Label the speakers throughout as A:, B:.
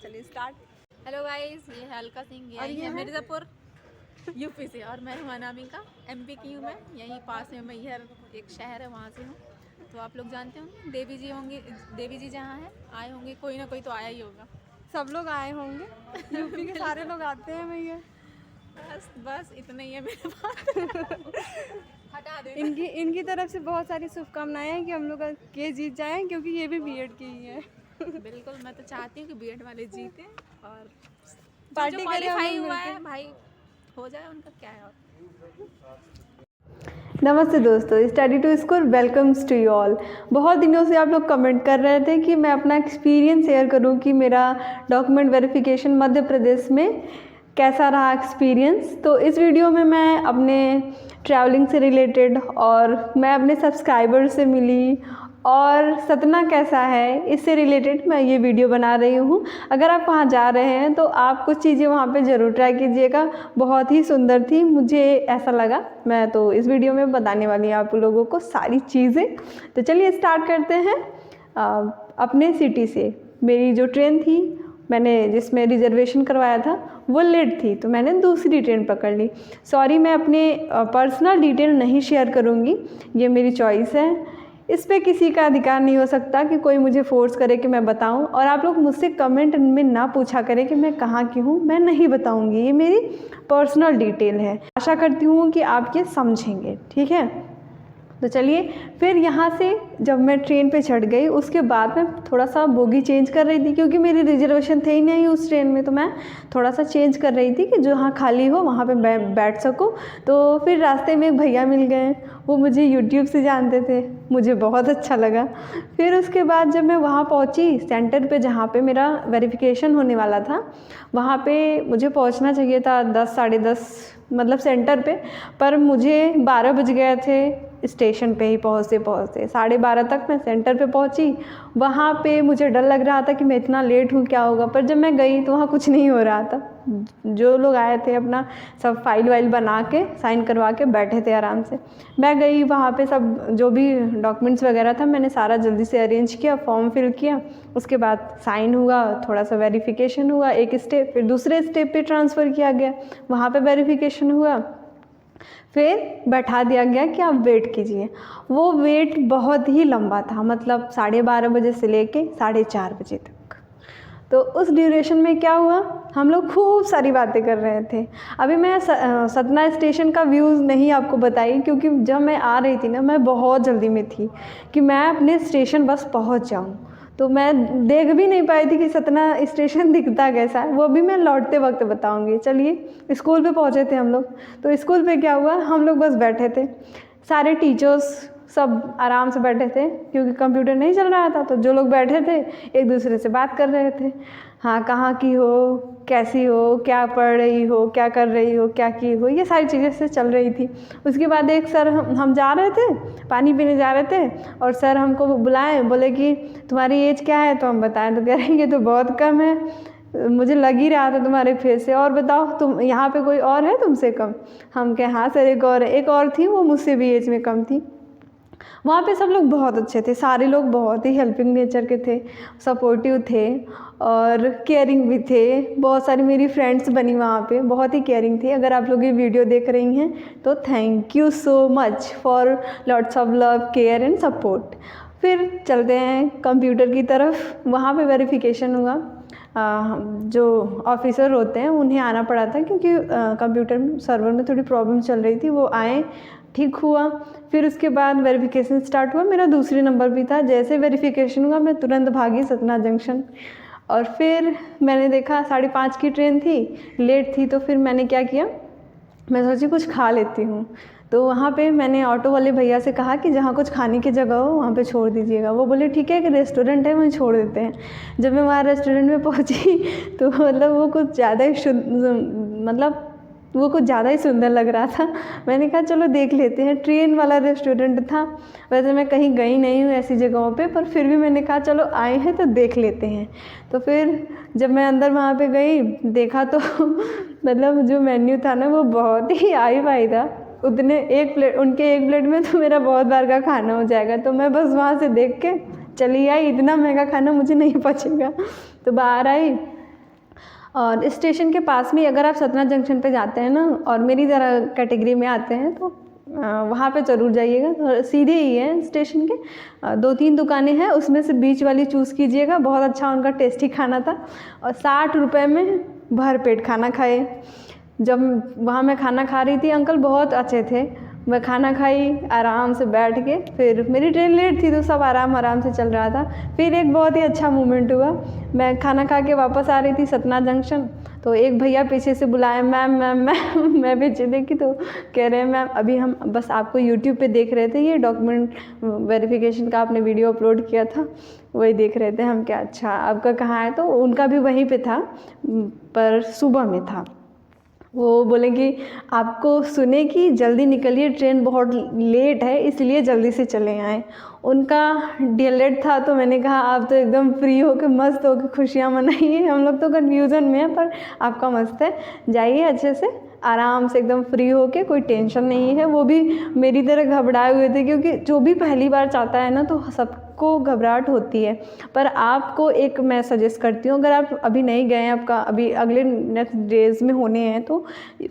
A: चलिए start.
B: Hello guys, ये है अलका सिंह, ये आई है मिर्ज़ापुर यूपी से, और मैं हूँ अनामिका, एमपी की हूँ मैं। यहीं पास में मैहर एक शहर है, वहाँ से हूँ। तो आप लोग जानते होंगे देवी जी होंगे, देवी जी जहाँ हैं आए होंगे, कोई ना कोई तो आया ही होगा।
A: सब लोग आए होंगे, यूपी के सारे लोग आते हैं भैया।
B: बस इतना ही है मेरे पास। हटा दे।
A: इनकी तरफ से बहुत सारी शुभकामनाएं हैं कि हम लोग के जीत जाएं, क्योंकि ये भी बीएड की ही है।
B: बिल्कुल, मैं तो चाहती हूँ कि बीएड वाले जीते और
A: पार्टी
B: जो क्वालिफाई हुआ है भाई हो जाए, उनका क्या है।
A: नमस्ते दोस्तों, study to score welcomes to you all. बहुत दिनों से आप लोग कमेंट कर रहे थे कि मैं अपना एक्सपीरियंस शेयर करूं कि मेरा डॉक्यूमेंट वेरिफिकेशन मध्य प्रदेश में कैसा रहा एक्सपीरियंस। तो इस वीडियो में मैं अपने ट्रैवलिंग से रिलेटेड और मैं अपने सब्सक्राइबर से मिली और सतना कैसा है इससे रिलेटेड मैं ये वीडियो बना रही हूँ। अगर आप वहाँ जा रहे हैं तो आप कुछ चीज़ें वहाँ पे ज़रूर ट्राई कीजिएगा, बहुत ही सुंदर थी, मुझे ऐसा लगा। मैं तो इस वीडियो में बताने वाली हूँ आप लोगों को सारी चीज़ें। तो चलिए स्टार्ट करते हैं अपने सिटी से। मेरी जो ट्रेन थी, मैंने जिसमें रिजर्वेशन करवाया था वो लेट थी, तो मैंने दूसरी ट्रेन पकड़ ली। सॉरी, मैं अपने पर्सनल डिटेल नहीं शेयर करूँगी, ये मेरी चॉइस है। इस पे किसी का अधिकार नहीं हो सकता कि कोई मुझे फोर्स करे कि मैं बताऊं। और आप लोग मुझसे कमेंट में ना पूछा करें कि मैं कहाँ की हूँ, मैं नहीं बताऊंगी, ये मेरी पर्सनल डिटेल है। आशा करती हूँ कि आप ये समझेंगे, ठीक है। तो चलिए फिर यहाँ से जब मैं ट्रेन पे चढ़ गई, उसके बाद मैं थोड़ा सा बोगी चेंज कर रही थी, क्योंकि मेरी रिजर्वेशन थे ही नहीं उस ट्रेन में। तो मैं थोड़ा सा चेंज कर रही थी कि जहाँ खाली हो वहाँ पे बैठ सकूँ। तो फिर रास्ते में एक भैया मिल गए, वो मुझे यूट्यूब से जानते थे, मुझे बहुत अच्छा लगा। फिर उसके बाद जब मैं वहाँ पहुँची सेंटर पे, जहाँ पे मेरा वेरिफिकेशन होने वाला था, वहाँ पे मुझे पहुँचना चाहिए था 10 साढ़े 10 मतलब सेंटर पे, पर मुझे 12 बज गए थे स्टेशन पे ही पहुँचते पहुँचते। 12:30 तक मैं सेंटर पे पहुँची। वहाँ पे मुझे डर लग रहा था कि मैं इतना लेट हूँ क्या होगा, पर जब मैं गई तो वहाँ कुछ नहीं हो रहा था। जो लोग आए थे अपना सब फाइल वाइल बना के साइन करवा के बैठे थे आराम से। मैं गई वहाँ पे, सब जो भी डॉक्यूमेंट्स वगैरह था मैंने सारा जल्दी से अरेंज किया, फॉर्म फिल किया। उसके बाद साइन हुआ, थोड़ा सा वेरिफिकेशन हुआ एक स्टेप, फिर दूसरे स्टेप पे ट्रांसफ़र किया गया, वहाँ पे वेरिफिकेशन हुआ, फिर बैठा दिया गया कि आप वेट कीजिए। वो वेट बहुत ही लंबा था, मतलब 12:30 बजे से लेके 4:30 बजे तक। तो उस ड्यूरेशन में क्या हुआ, हम लोग खूब सारी बातें कर रहे थे। अभी मैं सतना स्टेशन का व्यूज़ नहीं आपको बताई, क्योंकि जब मैं आ रही थी ना, मैं बहुत जल्दी में थी कि मैं अपने स्टेशन बस पहुंच जाऊं। तो मैं देख भी नहीं पाई थी कि सतना स्टेशन दिखता कैसा है, वो भी मैं लौटते वक्त बताऊंगी। चलिए स्कूल पे पहुंचे थे हम लोग। तो स्कूल पे क्या हुआ, हम लोग बस बैठे थे, सारे टीचर्स सब आराम से बैठे थे, क्योंकि कंप्यूटर नहीं चल रहा था। तो जो लोग बैठे थे एक दूसरे से बात कर रहे थे, हाँ कहाँ की हो, कैसी हो, क्या पढ़ रही हो, क्या कर रही हो, क्या की हो, ये सारी चीज़ें से चल रही थी। उसके बाद एक सर, हम जा रहे थे पानी पीने जा रहे थे, और सर हमको बुलाए, बोले कि तुम्हारी एज क्या है। तो हम बताएं तो कह रहे हैं ये तो बहुत कम है, मुझे लग ही रहा था तुम्हारे फेस से, और बताओ तुम यहाँ पे कोई और है तुमसे कम। हम कहे हाँ सर एक और है। एक और थी, वो मुझसे भी एज में कम थी। वहाँ पे सब लोग बहुत अच्छे थे, सारे लोग बहुत ही हेल्पिंग नेचर के थे, सपोर्टिव थे और केयरिंग भी थे। बहुत सारी मेरी फ्रेंड्स बनी वहाँ पे, बहुत ही केयरिंग थी। अगर आप लोग ये वीडियो देख रही हैं तो thank you so much for lots of love, care and support. फिर चलते हैं कंप्यूटर की तरफ। वहाँ पे वेरिफिकेशन हुआ। जो ऑफिसर होते हैं उन्हें आना पड़ा था, क्योंकि कंप्यूटर सर्वर में थोड़ी प्रॉब्लम चल रही थी, वो आए, ठीक हुआ। फिर उसके बाद वेरिफिकेशन स्टार्ट हुआ, मेरा दूसरे नंबर भी था। जैसे वेरिफिकेशन हुआ मैं तुरंत भागी सतना जंक्शन, और फिर मैंने देखा 5:30 की ट्रेन थी, लेट थी। तो फिर मैंने क्या किया, मैं सोची कुछ खा लेती हूँ। तो वहाँ पे मैंने ऑटो वाले भैया से कहा कि जहाँ कुछ खाने की जगह हो वहाँ पे छोड़ दीजिएगा। वो बोले ठीक है, कि रेस्टोरेंट है वहीं छोड़ देते हैं। जब मैं वहाँ रेस्टोरेंट में पहुँची तो मतलब वो कुछ ज़्यादा ही वो कुछ ज़्यादा ही सुंदर लग रहा था। मैंने कहा चलो देख लेते हैं। ट्रेन वाला रेस्टोरेंट था। वैसे मैं कहीं गई नहीं हूँ ऐसी जगहों पे, पर फिर भी मैंने कहा चलो आए हैं तो देख लेते हैं। तो फिर जब मैं अंदर वहाँ पे गई, देखा तो मतलब जो मेन्यू था ना वो बहुत ही हाई फाई था। उनके एक प्लेट में तो मेरा बहुत बार का खाना हो जाएगा। तो मैं बस वहाँ से देख के चली आई, इतना महंगा खाना मुझे नहीं पचेगा। तो बाहर आई, और स्टेशन के पास में अगर आप सतना जंक्शन पे जाते हैं ना और मेरी ज़रा कैटेगरी में आते हैं तो वहाँ पे ज़रूर जाइएगा। तो सीधे ही है स्टेशन के 2-3 दुकानें हैं, उसमें से बीच वाली चूज़ कीजिएगा। बहुत अच्छा उनका टेस्टी खाना था और 60 रुपये में भर पेट खाना खाए। जब वहाँ मैं खाना खा रही थी, अंकल बहुत अच्छे थे। मैं खाना खाई आराम से बैठ के, फिर मेरी ट्रेन लेट थी तो सब आराम से चल रहा था। फिर एक बहुत ही अच्छा मोमेंट हुआ, मैं खाना खा के वापस आ रही थी सतना जंक्शन, तो एक भैया पीछे से बुलाए, मैम मैम मैम। मैं पीछे देखी तो कह रहे हैं मैम अभी हम बस आपको यूट्यूब पे देख रहे थे, ये डॉक्यूमेंट वेरिफिकेशन का आपने वीडियो अपलोड किया था, वही देख रहे थे हम। क्या अच्छा, आपका कहाँ है? तो उनका भी वहीं पे था पर सुबह में था। वो बोले कि आपको सुने कि जल्दी निकलिए, ट्रेन बहुत लेट है इसलिए जल्दी से चले आए। उनका डीएलएड था तो मैंने कहा आप तो एकदम फ्री होके मस्त होके खुशियाँ मनाइए, हम लोग तो कन्फ्यूज़न में है, पर आपका मस्त है, जाइए अच्छे से आराम से एकदम फ्री होके, कोई टेंशन नहीं है। वो भी मेरी तरह घबराए हुए थे, क्योंकि जो भी पहली बार जाता है ना तो सबको घबराहट होती है। पर आपको एक मैं सजेस्ट करती हूँ, अगर आप अभी नहीं गए हैं, आपका अभी अगले नेक्स्ट डेज़ में होने हैं, तो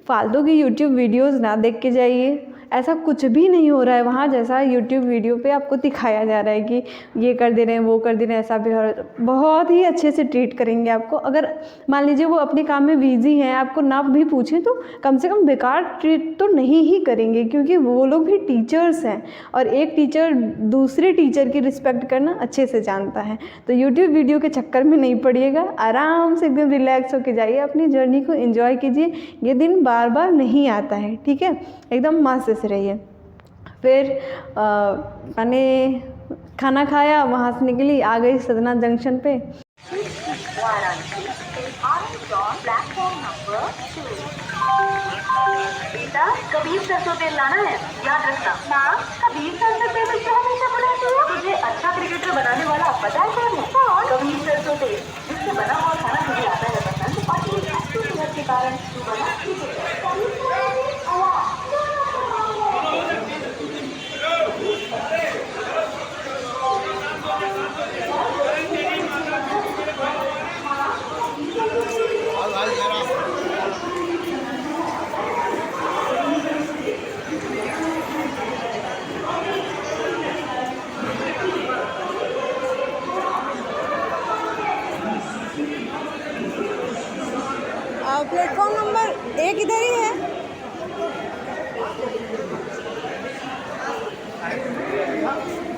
A: फालतू की यूट्यूब वीडियोज़ ना देख के जाइए। ऐसा कुछ भी नहीं हो रहा है वहाँ जैसा यूट्यूब वीडियो पे आपको दिखाया जा रहा है कि ये कर दे रहे हैं, वो कर दे रहे हैं, ऐसा भी हो रहा है। बहुत ही अच्छे से ट्रीट करेंगे आपको। अगर मान लीजिए वो अपने काम में बिजी हैं, आपको ना भी पूछें तो कम से कम बेकार ट्रीट तो नहीं ही करेंगे, क्योंकि वो लोग भी टीचर्स हैं और एक टीचर दूसरे टीचर की रिस्पेक्ट करना अच्छे से जानता है। तो यूट्यूब वीडियो के चक्कर में नहीं पड़िएगा, आराम से एकदम रिलैक्स होके जाइए, अपनी जर्नी को एंजॉय कीजिए। ये दिन बार बार नहीं आता है, ठीक है, एकदम मस्त से रहिए। फिर मैंने खाना खाया, वहाँ से निकली, आ गई सतना जंक्शन पे।
C: बेटा कबीर सरसों तेल लाना है, याद रखना। माँ कबीर सरसों तेल तो हमेशा बुलाती है। तुझे अच्छा क्रिकेटर बनाने वाला पता है कौन है? कौन? कबीर सरसों तेल, जिससे बना हुआ खाना तुझे आता है पसंद और ये अच्छी सेहत के कारण तू बना
A: प्लेटफॉर्म नंबर 1 इधर ही है।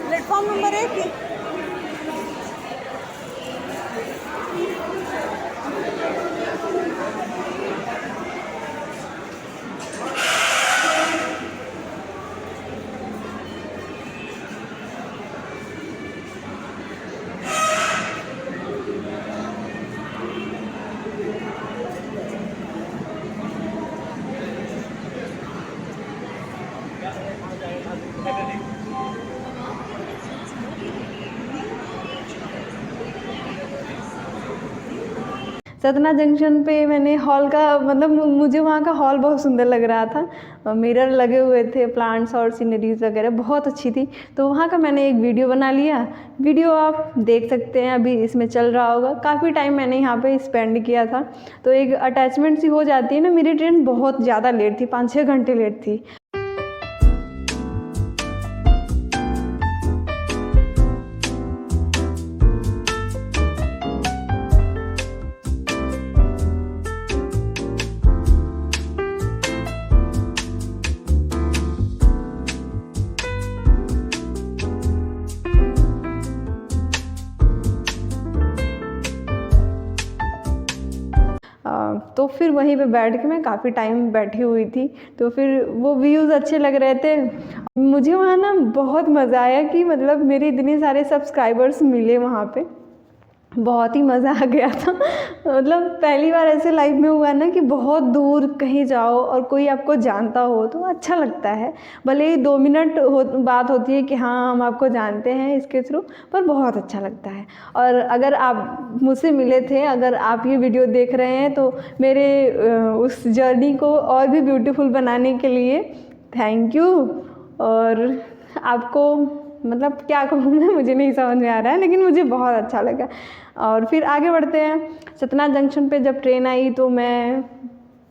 A: प्लेटफॉर्म नंबर 1 ही। सतना जंक्शन पे मैंने हॉल का मतलब मुझे वहाँ का हॉल बहुत सुंदर लग रहा था, मिरर लगे हुए थे, प्लांट्स और सीनरीज वगैरह बहुत अच्छी थी, तो वहाँ का मैंने एक वीडियो बना लिया। वीडियो आप देख सकते हैं, अभी इसमें चल रहा होगा। काफ़ी टाइम मैंने यहाँ पे स्पेंड किया था, तो एक अटैचमेंट सी हो जाती है ना। मेरी ट्रेन बहुत ज़्यादा लेट थी, 5-6 घंटे लेट थी। तो फिर वहीं पे बैठ के मैं काफ़ी टाइम बैठी हुई थी, तो फिर वो व्यूज़ अच्छे लग रहे थे। मुझे वहाँ ना बहुत मज़ा आया कि मतलब मेरे इतने सारे सब्सक्राइबर्स मिले वहाँ पे, बहुत ही मज़ा आ गया था। मतलब पहली बार ऐसे लाइफ में हुआ ना कि बहुत दूर कहीं जाओ और कोई आपको जानता हो तो अच्छा लगता है। भले ही 2 मिनट बात होती है कि हाँ हम आपको जानते हैं इसके थ्रू, पर बहुत अच्छा लगता है। और अगर आप मुझसे मिले थे, अगर आप ये वीडियो देख रहे हैं, तो मेरे उस जर्नी को और भी ब्यूटीफुल बनाने के लिए थैंक यू। और आपको मतलब क्या कहूँ मैं, मुझे नहीं समझ में आ रहा है, लेकिन मुझे बहुत अच्छा लगा। और फिर आगे बढ़ते हैं। सतना जंक्शन पे जब ट्रेन आई तो मैं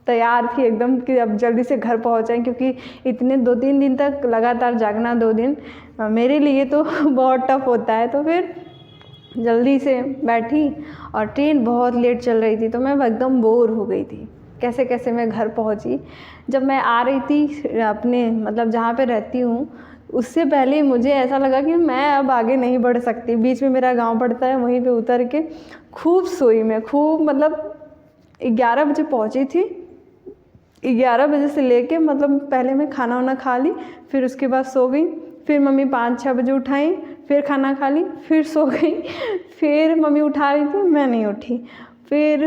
A: तैयार थी एकदम कि अब जल्दी से घर पहुँच जाएँ, क्योंकि इतने 2-3 दिन तक लगातार जागना, 2 दिन मेरे लिए तो बहुत टफ होता है। तो फिर जल्दी से बैठी और ट्रेन बहुत लेट चल रही थी, तो मैं एकदम बोर हो गई थी। कैसे कैसे मैं घर पहुंची। जब मैं आ रही थी अपने मतलब जहाँ पे रहती हूँ, उससे पहले मुझे ऐसा लगा कि मैं अब आगे नहीं बढ़ सकती। बीच में मेरा गांव पड़ता है, वहीं पे उतर के खूब सोई मैं, खूब मतलब 11 बजे पहुँची थी। 11 बजे से लेके मतलब पहले मैं खाना वाना खा ली, फिर उसके बाद सो गई। फिर मम्मी 5-6 बजे उठाई, फिर खाना खा ली, फिर सो गई। फिर मम्मी उठा रही थी, मैं नहीं उठी। फिर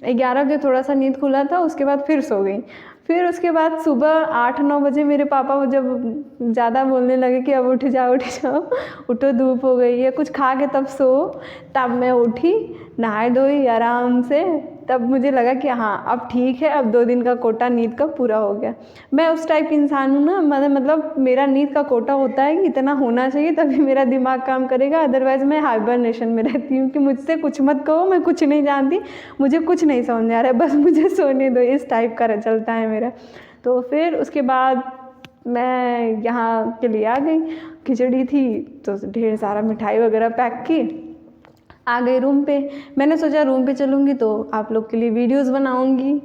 A: 11 बजे थोड़ा सा नींद खुला था, उसके बाद फिर सो गई। फिर उसके बाद सुबह 8-9 बजे मेरे पापा जब ज़्यादा बोलने लगे कि अब उठ जाओ उठो धूप हो गई है, कुछ खा के तब सो। तब मैं उठी, नहाई धोई आराम से। तब मुझे लगा कि हाँ अब ठीक है, अब 2 दिन का कोटा नींद का पूरा हो गया। मैं उस टाइप की इंसान हूँ ना, मतलब मेरा नींद का कोटा होता है कि इतना होना चाहिए तभी मेरा दिमाग काम करेगा, अदरवाइज़ मैं हाइबरनेशन में रहती हूँ कि मुझसे कुछ मत कहो, मैं कुछ नहीं जानती, मुझे कुछ नहीं समझ आ रहा है, बस मुझे सोने दो, इस टाइप का चलता है मेरा। तो फिर उसके बाद मैं यहाँ के लिए आ गई। खिचड़ी थी तो ढेर सारा मिठाई वगैरह पैक की, आ गई रूम पे। मैंने सोचा रूम पे चलूँगी तो आप लोग के लिए वीडियोस बनाऊँगी,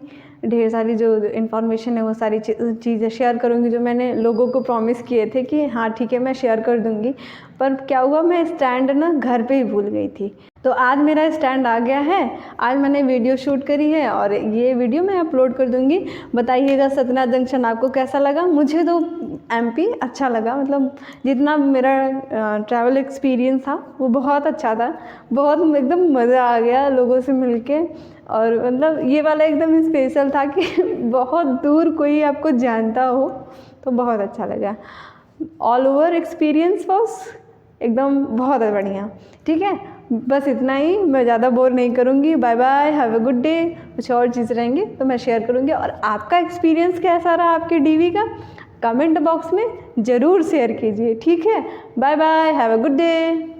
A: ढेर सारी जो इन्फॉर्मेशन है वो सारी चीज़ें शेयर करूँगी जो मैंने लोगों को प्रॉमिस किए थे कि हाँ ठीक है मैं शेयर कर दूँगी। पर क्या हुआ, मैं स्टैंड ना घर पे ही भूल गई थी। तो आज मेरा स्टैंड आ गया है, आज मैंने वीडियो शूट करी है और ये वीडियो मैं अपलोड कर दूँगी। बताइएगा सतना जंक्शन आपको कैसा लगा। मुझे तो एमपी अच्छा लगा, मतलब जितना मेरा ट्रैवल एक्सपीरियंस था वो बहुत अच्छा था, बहुत एकदम मज़ा आ गया लोगों से मिलके। और मतलब ये वाला एकदम स्पेशल था कि बहुत दूर कोई आपको जानता हो, तो बहुत अच्छा लगा। ऑल ओवर एक्सपीरियंस वॉज एकदम बहुत बढ़िया। ठीक है, बस इतना ही, मैं ज़्यादा बोर नहीं करूँगी। Bye bye, have a good day. कुछ और चीज़ रहेंगे तो मैं शेयर करूँगी। और आपका एक्सपीरियंस कैसा रहा आपके डीवी का, कमेंट बॉक्स में ज़रूर शेयर कीजिए। ठीक है, bye bye, have a good day.